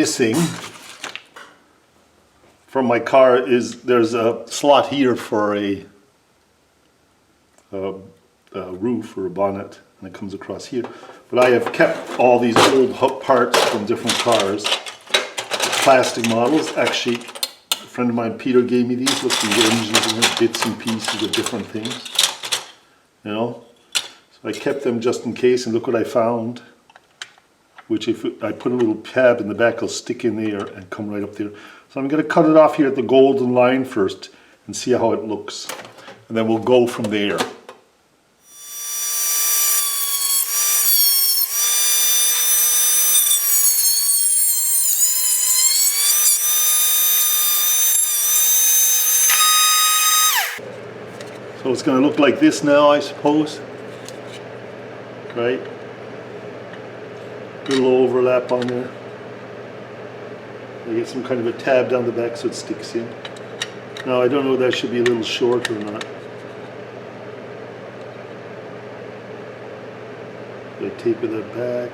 missing from my car is there's a slot here for a roof or a bonnet, and it comes across here. But I have kept all these old parts from different cars, plastic models. Actually, a friend of mine, Peter, gave me these. Look, these engines and bits and pieces of different things. You know, so I kept them just in case, and look what I found. Which if I put a little tab in the back, it'll stick in there and come right up there. So I'm going to cut it off here at the golden line first and see how it looks. And then we'll go from there. So it's going to look like this now, I suppose. Right? Little overlap on there. I get some kind of a tab down the back so it sticks in. Now I don't know if that should be a little short or not. I taper that back.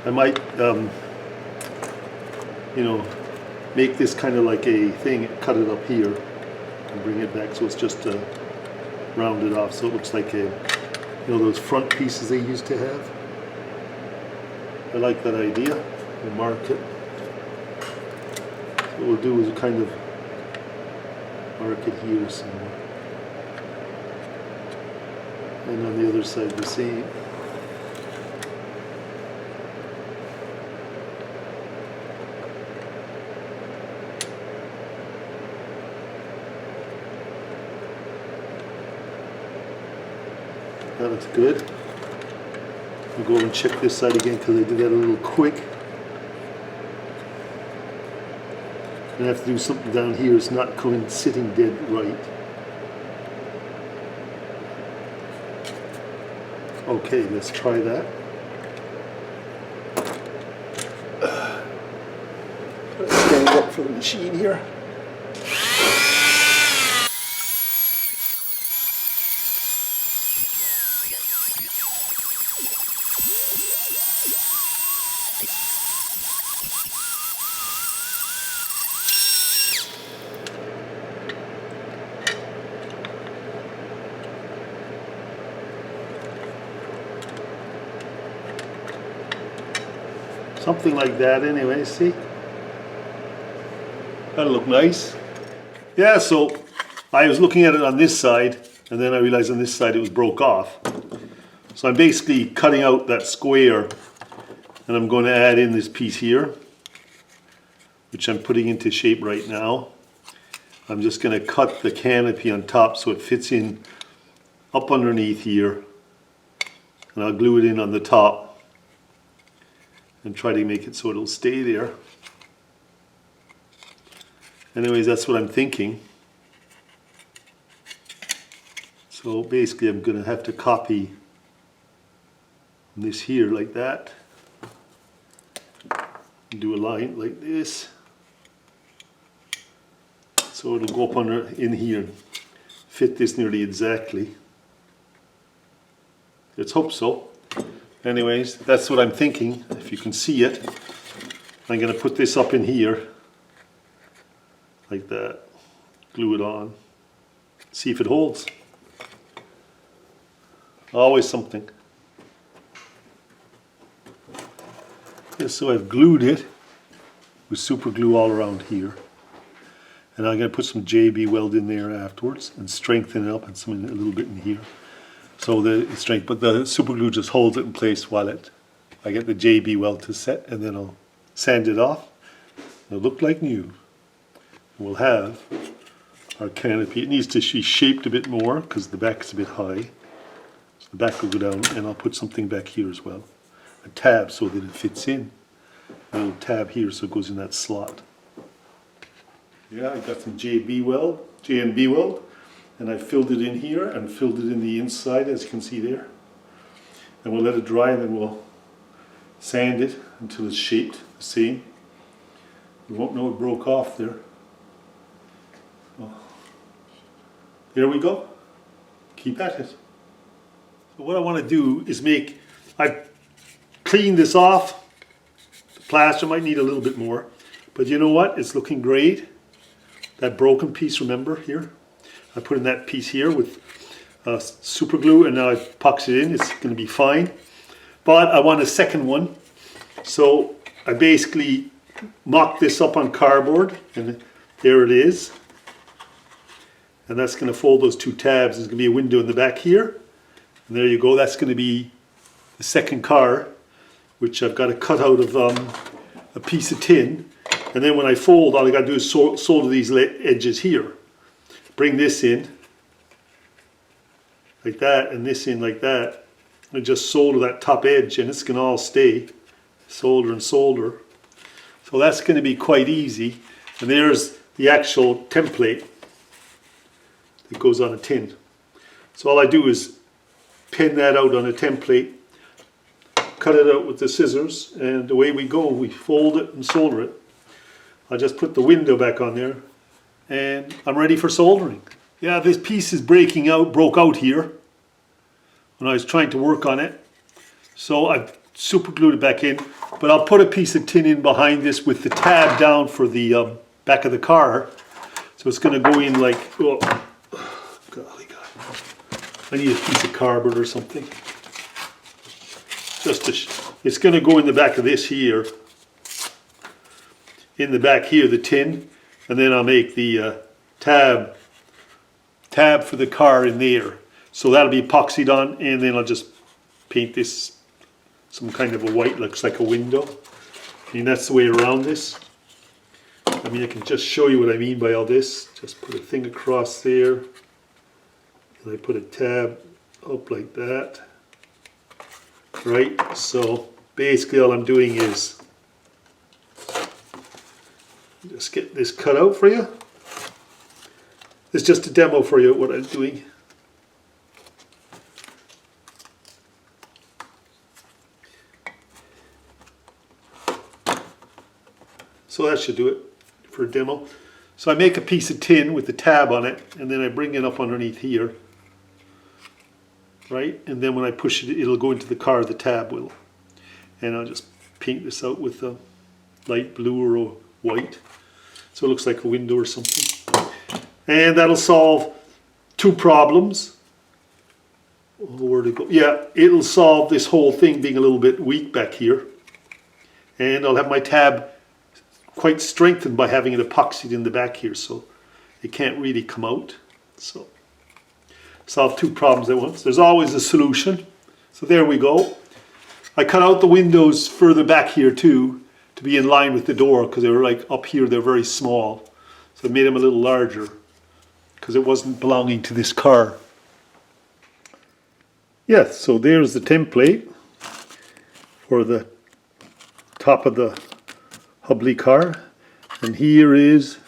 I might, you know, make this kind of like a thing, cut it up here and bring it back so it's just rounded off so it looks like a, you know, those front pieces they used to have. I like that idea. We'll mark it. So what we'll do is kind of mark it here somewhere. And on the other side the same. That looks good. I'll go and check this side again because I did that a little quick. I have to do something down here. It's not sitting dead right. Okay, let's try that. Stand up for the machine here. Something like that anyway, see? That'll look nice. Yeah, so I was looking at it on this side, and then I realized on this side it was broke off. So I'm basically cutting out that square, and I'm going to add in this piece here, which I'm putting into shape right now. I'm just going to cut the canopy on top so it fits in up underneath here, and I'll glue it in on the top and try to make it so it'll stay there. Anyways, that's what I'm thinking. So basically I'm going to have to copy this here like that. And do a line like this. So it'll go up under in here and fit this nearly exactly. Let's hope so. Anyways, that's what I'm thinking. If you can see it, I'm going to put this up in here like that, glue it on, see if it holds. Always something. Okay, so I've glued it with super glue all around here, and I'm going to put some JB weld in there afterwards and strengthen it up and some a little bit in here. So the strength, but the super glue just holds it in place while I get the JB weld to set, and then I'll sand it off. It'll look like new. We'll have our canopy. It needs to be shaped a bit more because the back's a bit high. So the back will go down, and I'll put something back here as well. A tab so that it fits in. A little tab here so it goes in that slot. Yeah, I got some JB weld, J&B weld. And I filled it in here and filled it in the inside, as you can see there. And we'll let it dry, and then we'll sand it until it's shaped the same. You won't know it broke off there. Oh. There we go. Keep at it. So what I want to do is I've cleaned this off, plaster might need a little bit more. But you know what? It's looking great. That broken piece, remember here? I put in that piece here with super glue, and now I epoxy it in. It's going to be fine. But I want a second one. So I basically mocked this up on cardboard, and there it is. And that's going to fold those two tabs. There's going to be a window in the back here. And there you go. That's going to be the second car, which I've got to cut out of a piece of tin. And then when I fold, all I got to do is solder these edges here. Bring this in like that, and this in like that. And just solder that top edge, and it's going to all stay. Solder and solder. So that's going to be quite easy. And there's the actual template that goes on a tin. So all I do is pin that out on a template, cut it out with the scissors, and away we go. We fold it and solder it. I just put the window back on there, and I'm ready for soldering. Yeah, this piece is broke out here when I was trying to work on it. So I've super glued it back in, but I'll put a piece of tin in behind this with the tab down for the back of the car. So it's going to go in like, oh, golly God. I need a piece of cardboard or something. It's going to go in the back of this here. In the back here, the tin, and then I'll make the tab for the car in there. So that'll be epoxied on, and then I'll just paint this some kind of a white, looks like a window. I mean, that's the way around this. I mean, I can just show you what I mean by all this. Just put a thing across there, and I put a tab up like that. Right, so basically all I'm doing is just get this cut out for you. It's just a demo for you what I'm doing. So that should do it for a demo. So I make a piece of tin with the tab on it, and then I bring it up underneath here. Right, and then when I push it, it'll go into the car, the tab will. And I'll just paint this out with a light blue or white. So it looks like a window or something. And that'll solve two problems. Oh, where to go? Yeah, it'll solve this whole thing being a little bit weak back here. And I'll have my tab quite strengthened by having it epoxied in the back here, so it can't really come out. So solve two problems at once. There's always a solution. So there we go. I cut out the windows further back here too, to be in line with the door, because they were like up here, they're very small. So I made them a little larger because it wasn't belonging to this car. Yeah, so there's the template for the top of the Hubley car. And here is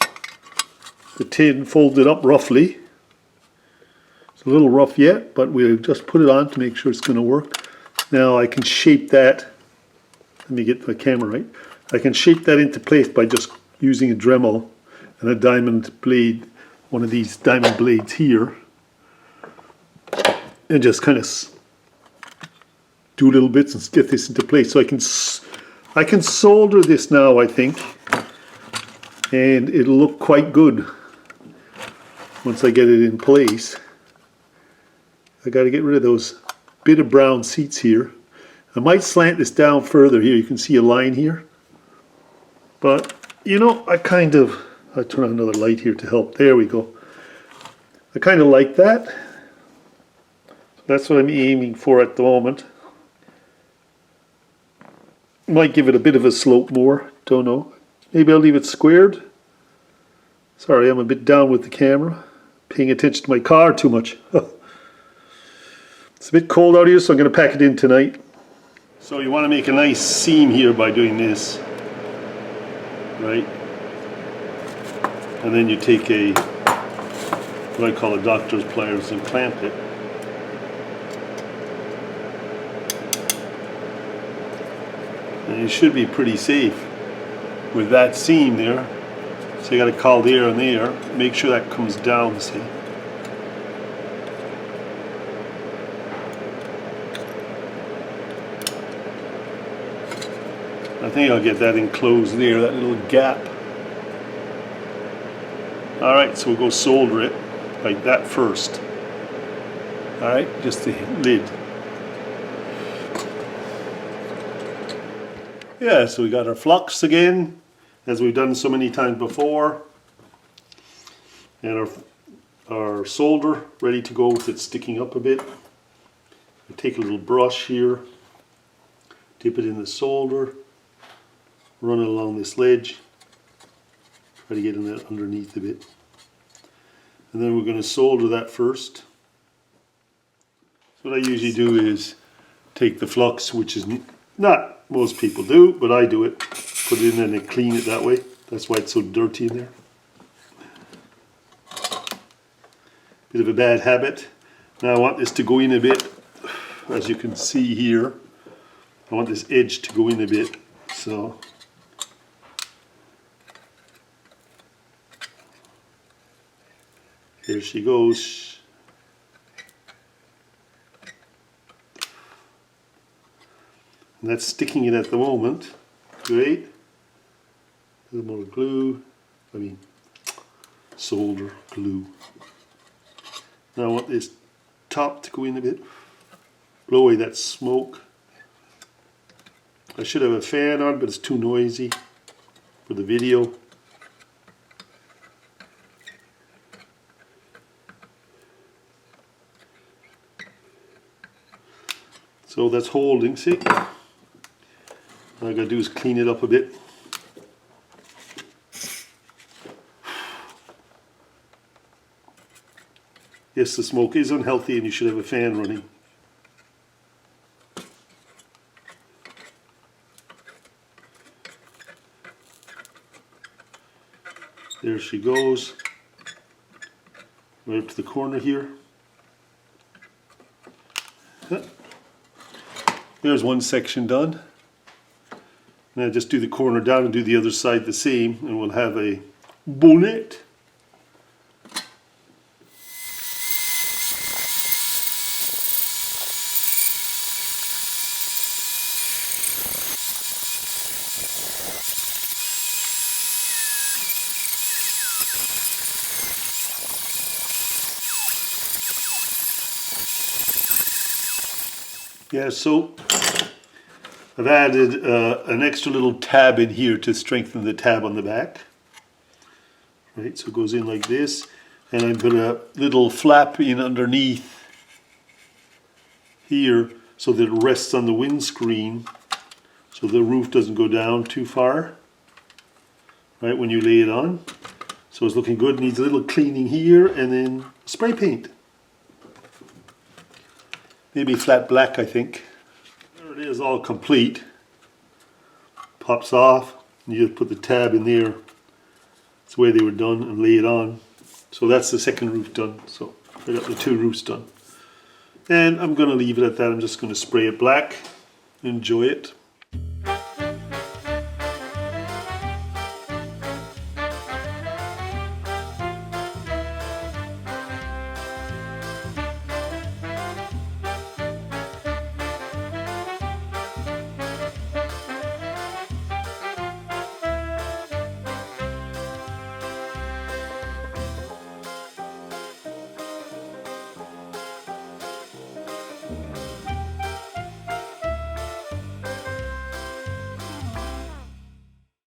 the tin folded up roughly. It's a little rough yet, but we'll just put it on to make sure it's going to work. Now I can shape that. Let me get my camera right. I can shape that into place by just using a Dremel and a diamond blade, one of these diamond blades here, and just kind of do little bits and get this into place. So I can solder this now, I think, and it'll look quite good once I get it in place. I got to get rid of those bit of brown seats here. I might slant this down further here. You can see a line here. But, you know, I'll turn on another light here to help. There we go. I kind of like that. That's what I'm aiming for at the moment. Might give it a bit of a slope more. Don't know. Maybe I'll leave it squared. Sorry, I'm a bit down with the camera. Paying attention to my car too much. It's a bit cold out here, so I'm going to pack it in tonight. So you want to make a nice seam here by doing this. Right? And then you take what I call a doctor's pliers and clamp it. And you should be pretty safe with that seam there. So you got to call there and there. Make sure that comes down, see. I think I'll get that enclosed there, that little gap. Alright, so we'll go solder it like that first. Alright, just the lid. Yeah, so we got our flux again, as we've done so many times before. And our solder ready to go with it sticking up a bit. I take a little brush here, dip it in the solder, run it along this ledge, try to get in that underneath a bit. And then we're going to solder that first. So what I usually do is take the flux, which is not most people do, but I do it, put it in and then clean it that way. That's why it's so dirty in there. Bit of a bad habit. Now I want this to go in a bit, as you can see here. I want this edge to go in a bit, so here she goes. And that's sticking it at the moment. Great. A little more glue. Solder, glue. Now I want this top to go in a bit. Blow away that smoke. I should have a fan on, but it's too noisy for the video. So that's holding, see? All I gotta do is clean it up a bit. Yes, the smoke is unhealthy and you should have a fan running. There she goes. Right up to the corner here. There's one section done. Now just do the corner down and do the other side the same, and we'll have a bonnet. Yeah, so I've added an extra little tab in here to strengthen the tab on the back. Right, so it goes in like this, and I put a little flap in underneath here so that it rests on the windscreen, so the roof doesn't go down too far. Right, when you lay it on. So it's looking good. Needs a little cleaning here, and then spray paint. Maybe flat black, I think. There it is, all complete. Pops off. You just put the tab in there. That's the way they were done, and lay it on. So that's the second roof done. So I got the two roofs done. And I'm going to leave it at that. I'm just going to spray it black. Enjoy it.